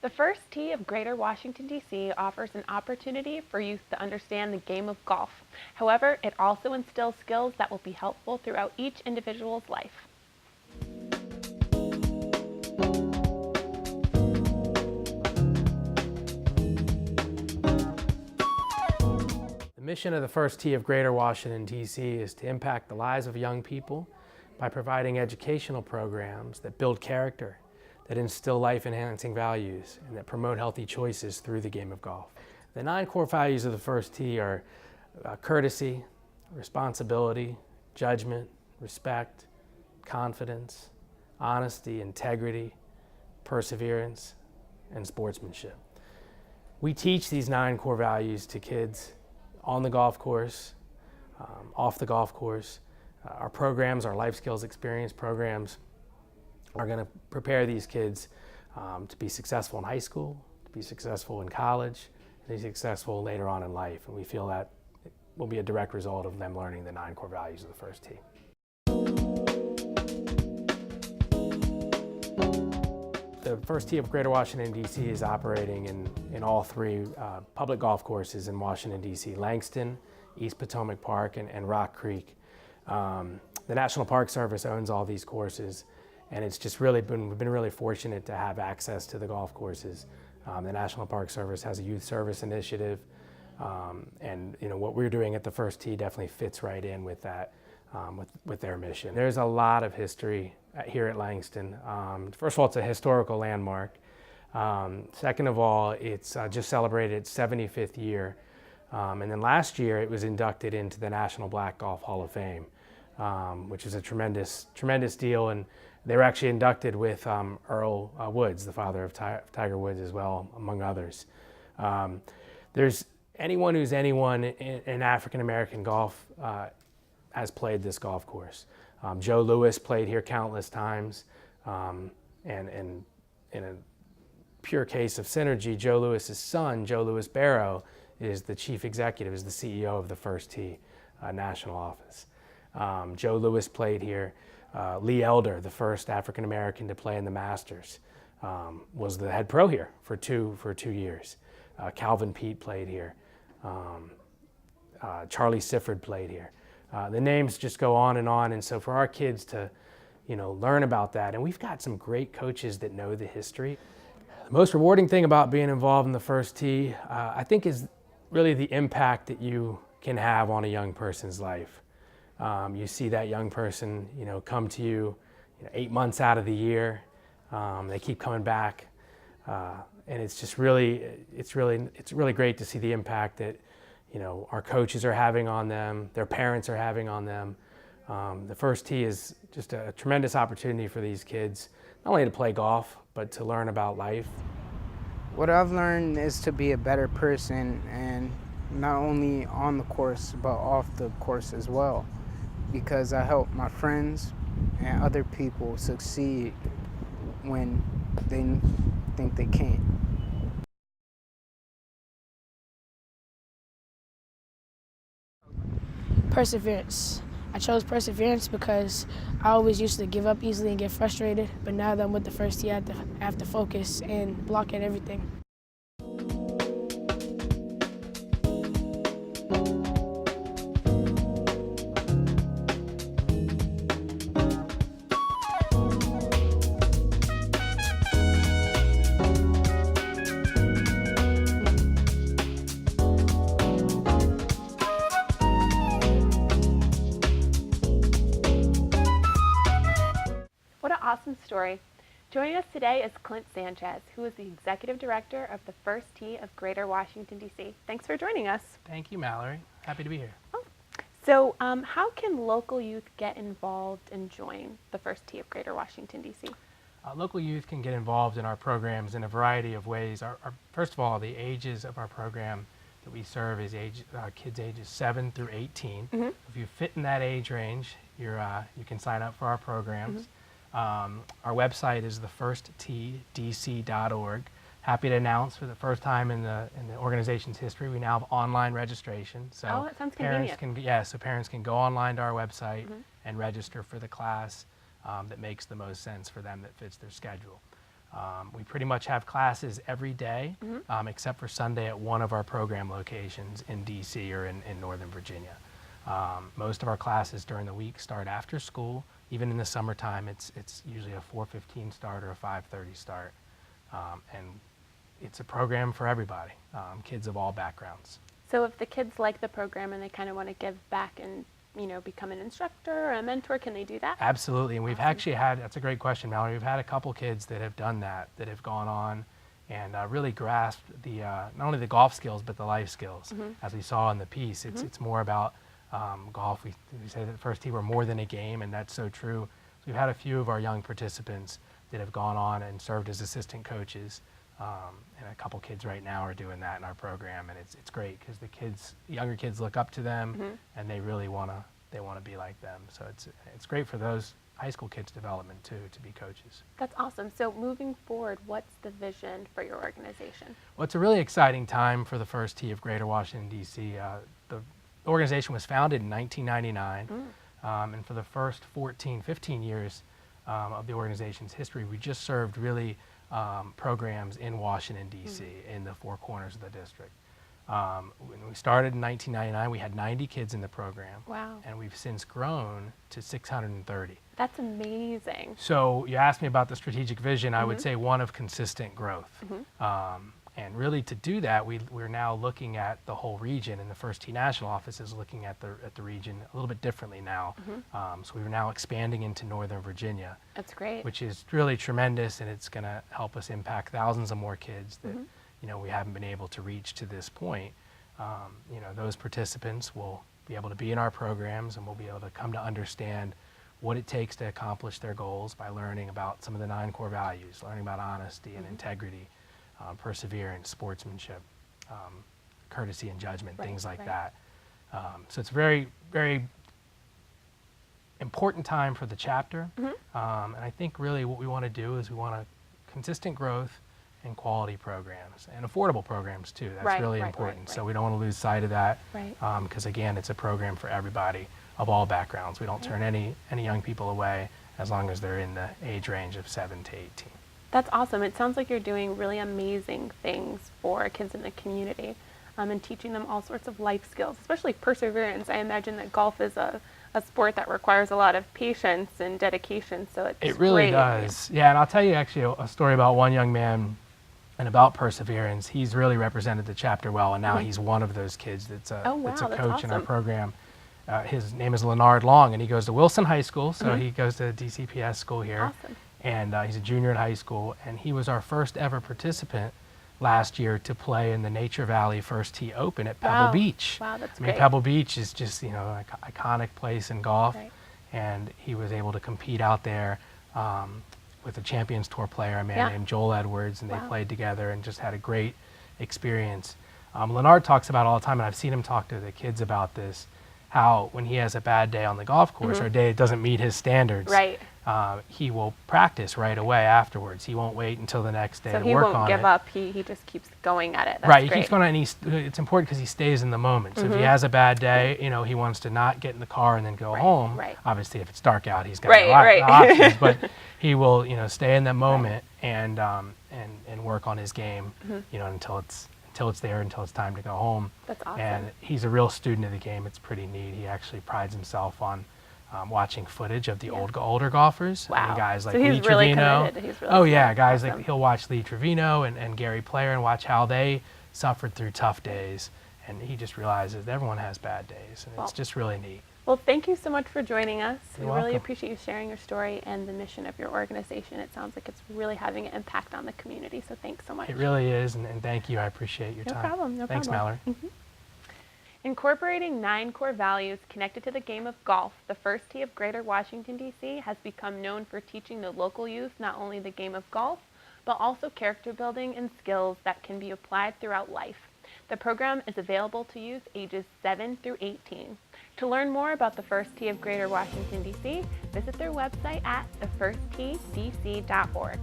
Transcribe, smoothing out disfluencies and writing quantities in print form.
The first tee of Greater Washington, D.C. offers an opportunity for youth to understand the game of golf. However, it also instills skills that will be helpful throughout each individual's life. The mission of the first tee of Greater Washington, D.C. is to impact the lives of young people by providing educational programs that build character, that instill life-enhancing values, and that promote healthy choices through the game of golf. The 9 core values of the first tee are courtesy, responsibility, judgment, respect, confidence, honesty, integrity, perseverance, and sportsmanship. We teach these 9 core values to kids on the golf course, off the golf course. Our programs, our life skills experience programs, are going to prepare these kids to be successful in high school, to be successful in college, and to be successful later on in life. And we feel that it will be a direct result of them learning the 9 core values of the first tee. The first tee of Greater Washington, D.C. is operating in all 3 public golf courses in Washington, D.C. Langston, East Potomac Park, and Rock Creek. The National Park Service owns all these courses, and it's just really we've been really fortunate to have access to the golf courses. The National Park Service has a youth service initiative, and what we're doing at the first tee definitely fits right in with that, with their mission. There's a lot of history here at Langston. First of all, it's a historical landmark. Second of all, it's just celebrated its 75th year. And then last year, it was inducted into the National Black Golf Hall of Fame, which is a tremendous deal. And they were actually inducted with Earl Woods, the father of Tiger Woods as well, among others. There's anyone who's anyone in African-American golf has played this golf course. Joe Louis played here countless times, and in a pure case of synergy, Joe Louis's son, Joe Louis Barrow, is the chief executive, is the CEO of the first tee national office. Joe Louis played here. Lee Elder, the first African-American to play in the Masters, was the head pro here for two years. Calvin Pete played here. Charlie Sifford played here. The names just go on, and so for our kids to, learn about that, and we've got some great coaches that know the history. The most rewarding thing about being involved in the first tee, I think, is really the impact that you can have on a young person's life. You see that young person, come to you, 8 months out of the year. They keep coming back, and it's just really, it's really great to see the impact that, our coaches are having on them, their parents are having on them. The first tee is just a tremendous opportunity for these kids, not only to play golf, but to learn about life. What I've learned is to be a better person, and not only on the course, but off the course as well, because I help my friends and other people succeed when they think they can't. Perseverance. I chose perseverance because I always used to give up easily and get frustrated, but now that I'm with the first tee, I have to focus and block at everything. What an awesome story. Joining us today is Clint Sanchez, who is the Executive Director of the First Tee of Greater Washington, D.C. Thanks for joining us. Thank you, Mallory. Happy to be here. So how can local youth get involved and join the First Tee of Greater Washington, D.C.? Local youth can get involved in our programs in a variety of ways. First of all, the ages of our program that we serve is kids ages 7 through 18. Mm-hmm. If you fit in that age range, you can sign up for our programs. Mm-hmm. Our website is thefirstteedc.org. Happy to announce for the first time in the organization's history, we now have online registration. So that sounds parents convenient. so parents can go online to our website, mm-hmm. and register for the class that makes the most sense for them, that fits their schedule. We pretty much have classes every day, except for Sunday at one of our program locations in DC or in Northern Virginia. Most of our classes during the week start after school. Even in the summertime, it's usually a 4:15 start or a 5:30 start. And it's a program for everybody, kids of all backgrounds. So if the kids like the program and they kind of want to give back and become an instructor or a mentor, can they do that? Absolutely, and we've actually had, that's a great question, Mallory, we've had a couple kids that have done that, that have gone on and really grasped the, not only the golf skills, but the life skills. As we saw in the piece, it's more about golf. We say that First Tee, we're more than a game, and that's so true. So we've had a few of our young participants that have gone on and served as assistant coaches, and a couple kids right now are doing that in our program, and it's great because the younger kids look up to them, and they really want to be like them. So it's great for those high school kids' development too, to be coaches. That's awesome. So moving forward, what's the vision for your organization? Well, it's a really exciting time for the First Tee of Greater Washington, D.C. The organization was founded in 1999, and for the first 15 years of the organization's history, we just served really programs in Washington, D.C., in the four corners of the district. When we started in 1999, we had 90 kids in the program. Wow. And we've since grown to 630. That's amazing. So you asked me about the strategic vision. I would say one of consistent growth. And really to do that, we're now looking at the whole region, and the First Tee National Office is looking at the region a little bit differently now. So we're now expanding into Northern Virginia. That's great. Which is really tremendous, and it's going to help us impact thousands of more kids that we haven't been able to reach to this point. Those participants will be able to be in our programs, and we'll be able to come to understand what it takes to accomplish their goals by learning about some of the 9 core values, learning about honesty and integrity, perseverance, sportsmanship, courtesy and judgment, things like that. So it's a very, very important time for the chapter. And I think really what we want to do is we want a consistent growth and quality programs and affordable programs too. That's really important. So we don't want to lose sight of that, because again, it's a program for everybody of all backgrounds. We don't turn any young people away as long as they're in the age range of 7 to 18. That's awesome. It sounds like you're doing really amazing things for kids in the community, and teaching them all sorts of life skills, especially perseverance. I imagine that golf is a sport that requires a lot of patience and dedication, so it really does. Yeah, and I'll tell you actually a story about one young man and about perseverance. He's really represented the chapter well, and now he's one of those kids that's a coach in our program. His name is Leonard Long, and he goes to Wilson High School, so he goes to DCPS school here. Awesome. And he's a junior in high school, and he was our first ever participant last year to play in the Nature Valley First Tee Open at Pebble Beach. Wow, that's great. Pebble Beach is just, an iconic place in golf, and he was able to compete out there with a Champions Tour player, a man named Joel Edwards, and they played together and just had a great experience. Leonard talks about all the time, and I've seen him talk to the kids about this, how when he has a bad day on the golf course or a day that doesn't meet his standards, he will practice right away afterwards. He won't wait until the next day to work on it. So he won't give up. He just keeps going at it. That's he keeps going, and it's important because he stays in the moment. So if he has a bad day, he wants to not get in the car and then go home. Obviously, if it's dark out, he's got a lot of options, but he will, stay in that moment and work on his game, until it's there, until it's time to go home. That's awesome. And he's a real student of the game. It's pretty neat. He actually prides himself on watching footage of the older golfers. Wow. I mean, guys like so Lee he's really Trevino. Committed. He's really guys like he'll watch Lee Trevino and Gary Player and watch how they suffered through tough days. And he just realizes that everyone has bad days, and it's just really neat. Well, thank you so much for joining us. You're we really welcome. appreciate you sharing your story and the mission of your organization. It sounds like it's really having an impact on the community, so thanks so much. It really is, and thank you. I appreciate your time. No problem. Thanks, Mallory. Incorporating 9 core values connected to the game of golf, the First Tee of Greater Washington, D.C. has become known for teaching the local youth not only the game of golf, but also character building and skills that can be applied throughout life. The program is available to youth ages 7 through 18. To learn more about the First Tee of Greater Washington, D.C., visit their website at thefirstteedc.org.